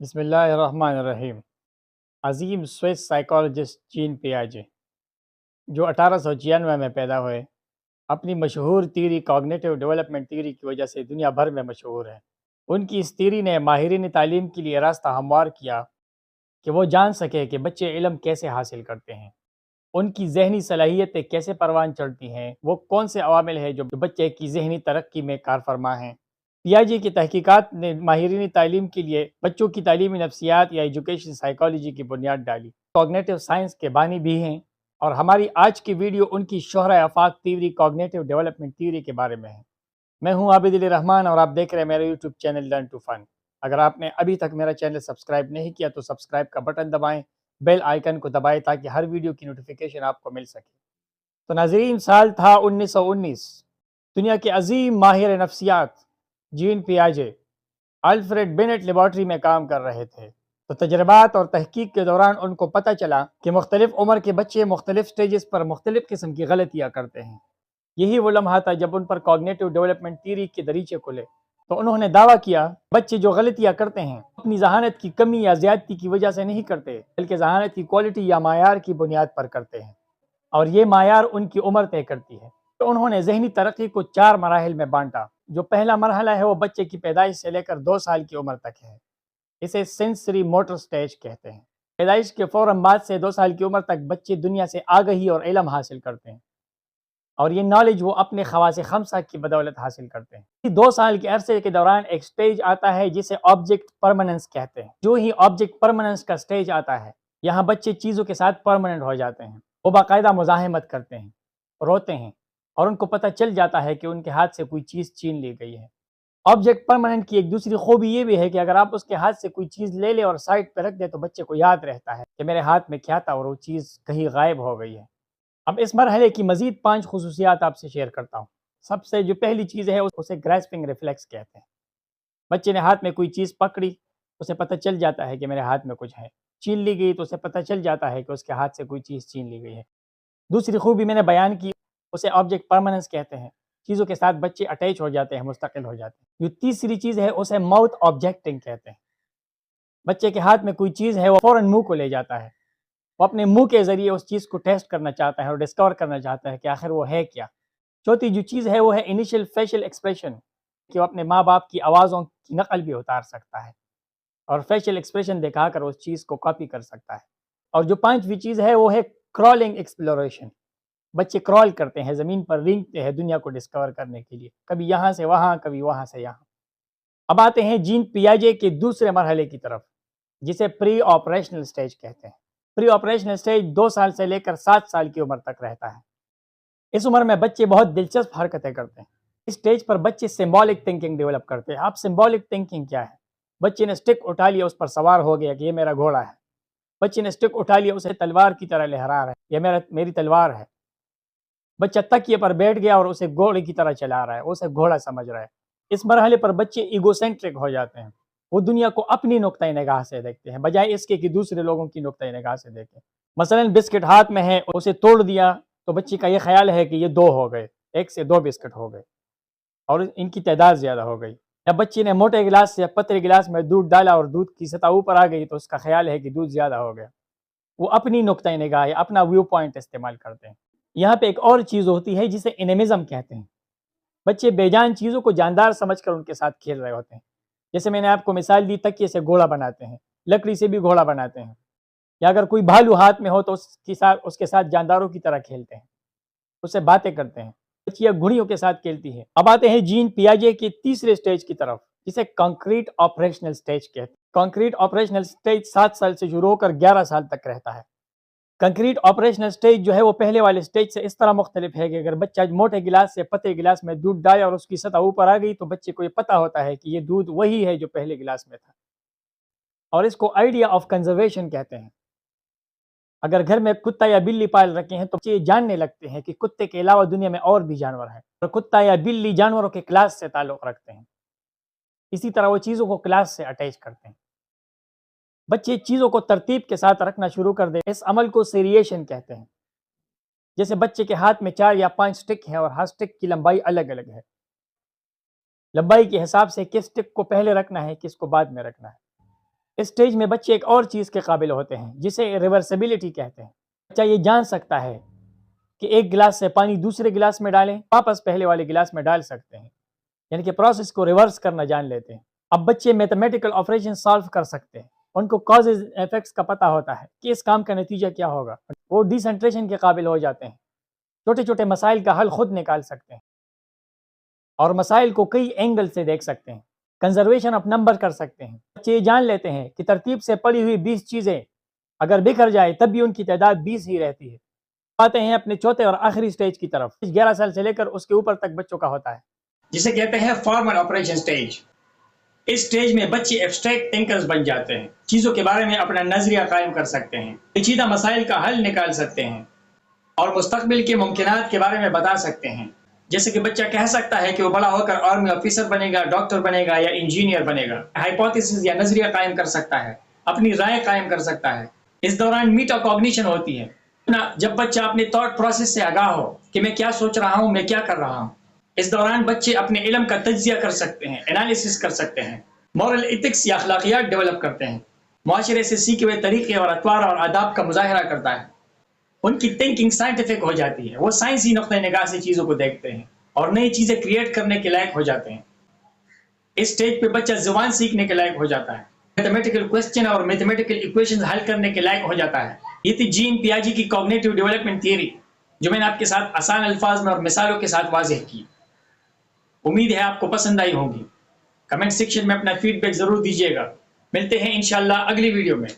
بسم اللہ الرحمن الرحیم۔ عظیم سوئس سائیکالوجسٹ جین پیاجے جو 1896 میں پیدا ہوئے، اپنی مشہور تھیوری کوگنیٹو ڈیولپمنٹ تھیوری کی وجہ سے دنیا بھر میں مشہور ہے۔ ان کی اس تھیوری نے ماہرین تعلیم کے لیے راستہ ہموار کیا کہ وہ جان سکے کہ بچے علم کیسے حاصل کرتے ہیں، ان کی ذہنی صلاحیتیں کیسے پروان چڑھتی ہیں، وہ کون سے عوامل ہیں جو بچے کی ذہنی ترقی میں کار فرما ہیں۔ پیاجے کی تحقیقات نے ماہرین تعلیم کے لیے بچوں کی تعلیمی نفسیات یا ایجوکیشن سائیکالوجی کی بنیاد ڈالی۔ کوگنیٹو سائنس کے بانی بھی ہیں، اور ہماری آج کی ویڈیو ان کی شہرہ آفاق تھیوری کوگنیٹو ڈیولپمنٹ تھیوری کے بارے میں ہے۔ میں ہوں عابد علی رحمان اور آپ دیکھ رہے ہیں میرا یوٹیوب چینل لرن ٹو فن۔ اگر آپ نے ابھی تک میرا چینل سبسکرائب نہیں کیا تو سبسکرائب کا بٹن دبائیں، بیل آئیکن کو دبائیں تاکہ ہر ویڈیو کی نوٹیفیکیشن آپ کو مل سکے۔ تو ناظرین، سال تھا 1919۔ دنیا کے عظیم ماہر نفسیات جین پیاجے الفریڈ بینٹ لیبارٹری میں کام کر رہے تھے، تو تجربات اور تحقیق کے دوران ان کو پتہ چلا کہ مختلف عمر کے بچے مختلف سٹیجز پر مختلف قسم کی غلطیاں کرتے ہیں۔ یہی وہ لمحہ تھا جب ان پر کوگنیٹو ڈیولپمنٹ تھیوری کے دریچے کھلے، تو انہوں نے دعویٰ کیا بچے جو غلطیاں کرتے ہیں اپنی ذہانت کی کمی یا زیادتی کی وجہ سے نہیں کرتے، بلکہ ذہانت کی کوالٹی یا معیار کی بنیاد پر کرتے ہیں، اور یہ معیار ان کی عمر طے کرتی ہے۔ تو انہوں نے ذہنی ترقی کو 4 مراحل میں بانٹا۔ جو پہلا مرحلہ ہے وہ بچے کی پیدائش سے لے کر 2 سال کی عمر تک ہے، اسے سینسری موٹر سٹیج کہتے ہیں۔ پیدائش کے فوراً بعد سے 2 سال کی عمر تک بچے دنیا سے آگہی اور علم حاصل کرتے ہیں، اور یہ نالج وہ اپنے خواص خمسہ کی بدولت حاصل کرتے ہیں۔ 2 سال کے عرصے کے دوران ایک سٹیج آتا ہے جسے آبجیکٹ پرماننس کہتے ہیں۔ جو ہی آبجیکٹ پرماننس کا سٹیج آتا ہے، یہاں بچے چیزوں کے ساتھ پرماننٹ ہو جاتے ہیں، وہ باقاعدہ مزاحمت کرتے ہیں، روتے ہیں، اور ان کو پتہ چل جاتا ہے کہ ان کے ہاتھ سے کوئی چیز چھین لی گئی ہے۔ آبجیکٹ پرماننٹ کی ایک دوسری خوبی یہ بھی ہے کہ اگر آپ اس کے ہاتھ سے کوئی چیز لے لیں اور سائڈ پہ رکھ دیں تو بچے کو یاد رہتا ہے کہ میرے ہاتھ میں کیا تھا اور وہ چیز کہیں غائب ہو گئی ہے۔ اب اس مرحلے کی مزید 5 خصوصیات آپ سے شیئر کرتا ہوں۔ سب سے جو پہلی چیز ہے اسے گراسپنگ ریفلیکس کہتے ہیں۔ بچے نے ہاتھ میں کوئی چیز پکڑی، اسے پتہ چل جاتا ہے کہ میرے ہاتھ میں کچھ ہے۔ چھین لی گئی تو اسے پتہ چل جاتا ہے کہ اس کے ہاتھ سے کوئی چیز چھین لی گئی ہے۔ دوسری خوبی میں نے بیان کی، اسے آبجیکٹ پرماننس کہتے ہیں۔ چیزوں کے ساتھ بچے اٹیچ ہو جاتے ہیں، مستقل ہو جاتے ہیں۔ جو تیسری چیز ہے اسے ماؤتھ آبجیکٹنگ کہتے ہیں۔ بچے کے ہاتھ میں کوئی چیز ہے، وہ فوراً منہ کو لے جاتا ہے، وہ اپنے منہ کے ذریعے اس چیز کو ٹیسٹ کرنا چاہتا ہے اور ڈسکور کرنا چاہتا ہے کہ آخر وہ ہے کیا۔ چوتھی جو چیز ہے وہ ہے انیشیل فیشل ایکسپریشن، کہ وہ اپنے ماں باپ کی آوازوں کی نقل بھی اتار سکتا ہے اور فیشل ایکسپریشن دکھا کر اس چیز کو کاپی کر سکتا ہے۔ اور جو 5ویں چیز ہے وہ ہے کرالنگ ایکسپلوریشن۔ بچے کرال کرتے ہیں، زمین پر رینگتے ہیں دنیا کو ڈسکور کرنے کے لیے، کبھی یہاں سے وہاں، کبھی وہاں سے یہاں۔ اب آتے ہیں جین پیاجے کے دوسرے مرحلے کی طرف، جسے پری آپریشنل سٹیج کہتے ہیں۔ پری آپریشنل سٹیج 2 سال سے لے کر 7 سال کی عمر تک رہتا ہے۔ اس عمر میں بچے بہت دلچسپ حرکتیں کرتے ہیں۔ اس سٹیج پر بچے سمبولک تھنکنگ ڈیولپ کرتے ہیں۔ اب سمبولک تھنکنگ کیا ہے؟ بچے نے سٹک اٹھا لیا، اس پر سوار ہو گیا کہ یہ میرا گھوڑا ہے۔ بچے نے سٹک اٹھا لیا، اسے تلوار کی طرح لہرا رہا ہے، یہ میری تلوار ہے۔ بچہ تکیے پر بیٹھ گیا اور اسے گھوڑے کی طرح چلا رہا ہے، اسے گھوڑا سمجھ رہا ہے۔ اس مرحلے پر بچے ایگو سینٹرک ہو جاتے ہیں، وہ دنیا کو اپنی نقطۂ نگاہ سے دیکھتے ہیں بجائے اس کے کہ دوسرے لوگوں کی نقطۂ نگاہ سے دیکھیں۔ مثلا بسکٹ ہاتھ میں ہے، اسے توڑ دیا تو بچے کا یہ خیال ہے کہ یہ 2 ہو گئے، 1 سے 2 بسکٹ ہو گئے اور ان کی تعداد زیادہ ہو گئی۔ جب بچے نے موٹے گلاس سے پتلے گلاس میں دودھ ڈالا اور دودھ کی سطح اوپر آ گئی تو اس کا خیال ہے کہ دودھ زیادہ ہو گیا۔ وہ اپنی نقطۂ نگاہ یا اپنا ویو پوائنٹ استعمال کرتے ہیں۔ یہاں پہ ایک اور چیز ہوتی ہے جسے انیمزم کہتے ہیں۔ بچے بے جان چیزوں کو جاندار سمجھ کر ان کے ساتھ کھیل رہے ہوتے ہیں۔ جیسے میں نے آپ کو مثال دی، تکیے سے گھوڑا بناتے ہیں، لکڑی سے بھی گھوڑا بناتے ہیں، یا اگر کوئی بھالو ہاتھ میں ہو تو اس کے ساتھ جانداروں کی طرح کھیلتے ہیں، اس سے باتیں کرتے ہیں۔ بچیاں گھڑیوں کے ساتھ کھیلتی ہے۔ اب آتے ہیں جین پیاجے کے تیسرے سٹیج کی طرف، جسے کانکریٹ آپریشنل سٹیج کہتے ہیں۔ کانکریٹ آپریشنل سٹیج 7 سال سے شروع ہو کر 11 سال تک رہتا ہے۔ کنکریٹ آپریشنل سٹیج جو ہے وہ پہلے والے سٹیج سے اس طرح مختلف ہے کہ اگر بچہ موٹے گلاس سے پتلے گلاس میں دودھ ڈالے اور اس کی سطح اوپر آ گئی تو بچے کو یہ پتہ ہوتا ہے کہ یہ دودھ وہی ہے جو پہلے گلاس میں تھا، اور اس کو آئیڈیا آف کنزرویشن کہتے ہیں۔ اگر گھر میں کتا یا بلی پال رکھے ہیں تو بچے جاننے لگتے ہیں کہ کتے کے علاوہ دنیا میں اور بھی جانور ہیں، اور کتا یا بلی جانوروں کے کلاس سے تعلق رکھتے ہیں۔ اسی طرح وہ چیزوں کو کلاس سے اٹیچ کرتے ہیں۔ بچے چیزوں کو ترتیب کے ساتھ رکھنا شروع کر دیں، اس عمل کو سیریشن کہتے ہیں۔ جیسے بچے کے ہاتھ میں 4 یا 5 سٹک ہیں اور ہر سٹک کی لمبائی الگ الگ ہے، لمبائی کے حساب سے کس سٹک کو پہلے رکھنا ہے، کس کو بعد میں رکھنا ہے۔ اس سٹیج میں بچے ایک اور چیز کے قابل ہوتے ہیں جسے ریورسیبلٹی کہتے ہیں. بچہ یہ جان سکتا ہے کہ ایک گلاس سے پانی دوسرے گلاس میں ڈالیں واپس پہلے والے گلاس میں ڈال سکتے ہیں، یعنی کہ پروسیس کو ریورس کرنا جان لیتے ہیں. اب بچے میتھمیٹیکل آپریشن سالو کر سکتے ہیں، ان کو کازز ایفیکٹس کا پتہ ہوتا ہے کہ اس کام کا نتیجہ کیا ہوگا. وہ ڈیسنٹریشن کے قابل ہو جاتے ہیں، چھوٹے چھوٹے مسائل کا حل خود نکال سکتے ہیں اور مسائل کو کئی اینگل سے دیکھ سکتے ہیں. کنزرویشن آف نمبر کر سکتے ہیں. بچے یہ جان لیتے ہیں کہ ترتیب سے پڑی ہوئی 20 چیزیں اگر بکھر جائے تب بھی ان کی تعداد 20 ہی رہتی ہے. آتے ہیں اپنے چوتھے اور آخری سٹیج کی طرف. 11 سال سے لے کر اس کے اوپر تک بچوں کا ہوتا ہے، جسے کہتے ہیں فارمل آپریشن سٹیج. اس سٹیج میں بچے ایبسٹریکٹ تھنکرز بن جاتے ہیں، چیزوں کے بارے میں اپنا نظریہ قائم کر سکتے ہیں، پیچیدہ مسائل کا حل نکال سکتے ہیں اور مستقبل کے ممکنات کے بارے میں بتا سکتے ہیں. جیسے کہ بچہ کہہ سکتا ہے کہ وہ بڑا ہو کر آرمی آفیسر بنے گا، ڈاکٹر بنے گا یا انجینئر بنے گا. ہائپوتھیسس یا نظریہ قائم کر سکتا ہے، اپنی رائے قائم کر سکتا ہے. اس دوران میٹا کوگنیشن ہوتی ہے، جب بچہ اپنے تھاٹ پروسیس سے آگاہ ہو کہ میں کیا سوچ رہا ہوں، میں کیا کر رہا ہوں. اس دوران بچے اپنے علم کا تجزیہ کر سکتے ہیں، انالیسس کر سکتے ہیں، مورل ایتھکس یا اخلاقیات ڈیولپ کرتے ہیں. معاشرے سے سیکھے ہوئے طریقے اور اطوار اور آداب کا مظاہرہ کرتا ہے. ان کی تھنکنگ سائنٹیفک ہو جاتی ہے، وہ سائنسی نقطۂ نگاہ سے چیزوں کو دیکھتے ہیں اور نئی چیزیں کریٹ کرنے کے لائق ہو جاتے ہیں. اس سٹیج پہ بچہ زبان سیکھنے کے لائق ہو جاتا ہے، میتھمیٹیکل کوسچن اور میتھمیٹیکل ایکویشنز حل کرنے کے لائق ہو جاتا ہے. یہ تھی جین پیاجی کی کوگنیٹو ڈیولپمنٹ تھیوری، جو میں نے آپ کے ساتھ آسان الفاظ میں اور مثالوں کے ساتھ واضح کی. امید ہے آپ کو پسند آئی ہوگی. کمنٹ سیکشن میں اپنا فیڈ بیک ضرور دیجیے گا. ملتے ہیں انشاءاللہ اگلی ویڈیو میں.